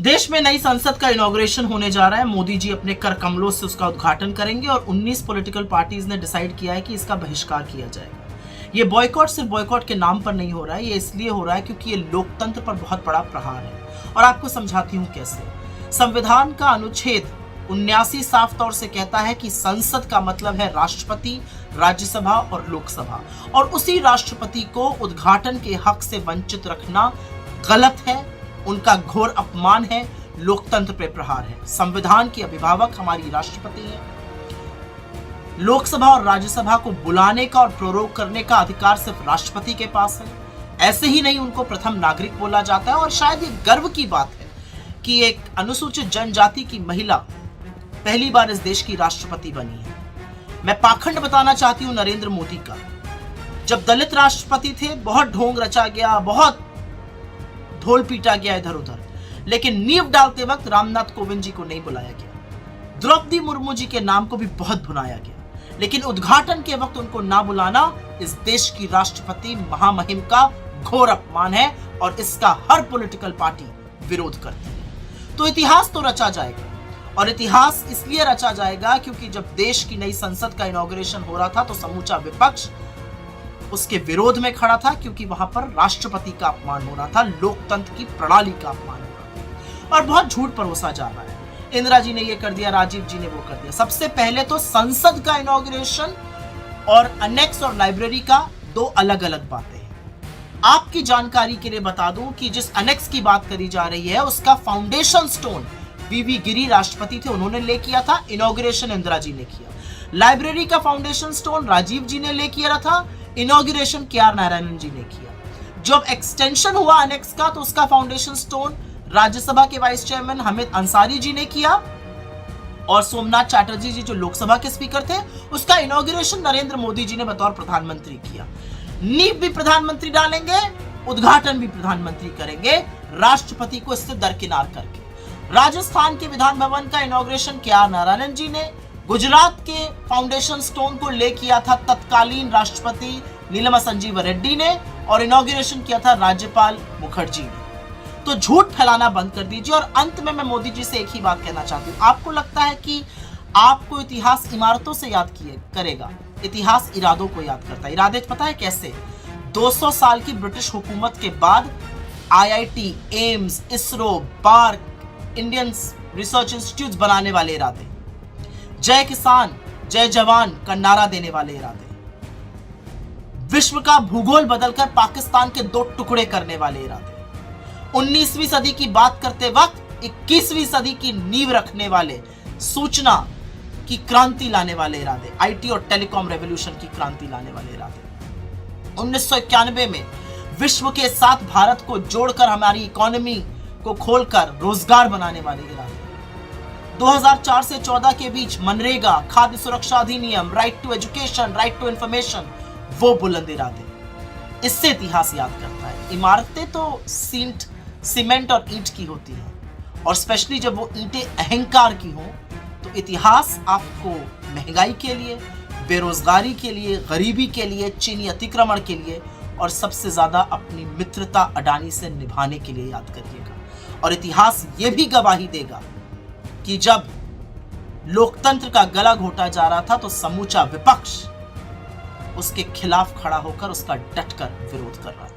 देश में नई संसद का इनॉग्रेशन होने जा रहा है। मोदी जी अपने कर कमलों से उसका उद्घाटन करेंगे और 19 पॉलिटिकल पार्टीज ने डिसाइड किया है कि इसका बहिष्कार किया जाएगा। ये बॉयकॉट सिर्फ बॉयकॉट के नाम पर नहीं हो रहा है, ये इसलिए हो रहा है क्योंकि ये लोकतंत्र पर बहुत बड़ा प्रहार है। और आपको समझाती हूँ कैसे। संविधान का अनुच्छेद 79 साफ तौर से कहता है कि संसद का मतलब है राष्ट्रपति, राज्यसभा और लोकसभा, और उसी राष्ट्रपति को उद्घाटन के हक से वंचित रखना गलत है, उनका घोर अपमान है, लोकतंत्र पे प्रहार है। संविधान के अभिभावक हमारी राष्ट्रपति हैं। लोकसभा और राज्यसभा को बुलाने का और प्रोरोग करने का अधिकार सिर्फ राष्ट्रपति के पास है। ऐसे ही नहीं, उनको प्रथम नागरिक बोला जाता है। और शायद ये गर्व की बात है कि एक अनुसूचित जनजाति की महिला पहली बार इस देश की राष्ट्रपति बनी है। मैं पाखंड बताना चाहती हूँ नरेंद्र मोदी का। जब दलित राष्ट्रपति थे, बहुत ढोंग रचा गया, बहुत ढोल पीटा गया इधर उधर, लेकिन नींव डालते वक्त रामनाथ कोविंद जी को नहीं बुलाया गया। द्रौपदी मुर्मू जी के नाम को भी बहुत भुनाया गया, लेकिन उद्घाटन के वक्त उनको ना बुलाना इस देश की राष्ट्रपति महामहिम का घोर अपमान है और इसका हर पॉलिटिकल पार्टी विरोध करती है। तो इतिहास तो रचा जाएगा, और इतिहास इसलिए रचा जाएगा क्योंकि जब देश की नई संसद का इनॉग्रेशन हो रहा था तो समूचा विपक्ष उसके विरोध में खड़ा था, क्योंकि वहां पर राष्ट्रपति का अपमान हो रहा था, लोकतंत्र की प्रणाली का अपमान हो रहा था। और बहुत झूठ परोसा जा रहा है। इंदिरा जी ने ये कर दिया, राजीव जी ने वो कर दिया। सबसे पहले तो संसद का इनॉग्रेशन और अनेक्स और लाइब्रेरी का दो अलग अलग बातें हैं। आपकी जानकारी के लिए बता दूं कि जिस अनेक्स की बात करी जा रही है उसका फाउंडेशन स्टोन वीवी गिरी राष्ट्रपति थे, उन्होंने ले किया था। इनॉग्रेशन इंदिरा जी ने किया। लाइब्रेरी का फाउंडेशन स्टोन राजीव जी ने ले किया था। Inauguration KR. नारायणन जी ने किया। जब एक्सटेंशन हुआ अनेक्स का तो उसका फाउंडेशन स्टोन राज्यसभा के वाइस चेयरमैन हामिद अंसारी जी ने किया, और सोमनाथ चैटर्जी जी जो लोकसभा के स्पीकर थे, उसका इनॉग्रेशन नरेंद्र मोदी जी ने बतौर प्रधानमंत्री किया। नींव भी प्रधानमंत्री डालेंगे, उद्घाटन भी प्रधानमंत्री करेंगे, राष्ट्रपति को इससे दरकिनार करके। राजस्थान के विधान भवन का इनॉग्रेशन के.आर. नारायणन जी ने, गुजरात के फाउंडेशन स्टोन को ले किया था तत्कालीन राष्ट्रपति नीलम संजीव रेड्डी ने, और इनॉग्रेशन किया था राज्यपाल मुखर्जी ने। तो झूठ फैलाना बंद कर दीजिए। और अंत में मैं मोदी जी से एक ही बात कहना चाहती हूँ। आपको लगता है कि आपको इतिहास इमारतों से याद करेगा? इतिहास इरादों को याद करता है। इरादे पता है कैसे? 200 साल की ब्रिटिश हुकूमत के बाद IIT, AIIMS, ISRO, park, Indian research institute बनाने वाले इरादे, जय किसान जय जवान का नारा देने वाले इरादे, विश्व का भूगोल बदलकर पाकिस्तान के 2 टुकड़े करने वाले इरादे, 19वीं सदी की बात करते वक्त 21वीं सदी की नींव रखने वाले, सूचना की क्रांति लाने वाले इरादे, IT और टेलीकॉम रेवोल्यूशन की क्रांति लाने वाले इरादे, 1991 में विश्व के साथ भारत को जोड़कर हमारी इकोनॉमी को खोलकर रोजगार बनाने वाले इरादे, 2004 से 14 के बीच मनरेगा, खाद्य सुरक्षा अधिनियम, right to education, right to information, वो बुलंद इरादे। इससे इतिहास याद करता है। इमारतें तो सीमेंट और ईंट की होती हैं, और स्पेशली जब वो ईंटें अहंकार की हों, तो इतिहास आपको महंगाई के लिए, बेरोजगारी के लिए, गरीबी के लिए, चीनी अतिक्रमण के लिए, और सबसे ज्यादा अपनी मित्रता अडानी से निभाने के लिए याद करिएगा। और इतिहास ये भी गवाही देगा कि जब लोकतंत्र का गला घोटा जा रहा था तो समूचा विपक्ष उसके खिलाफ खड़ा होकर उसका डटकर विरोध कर रहा था।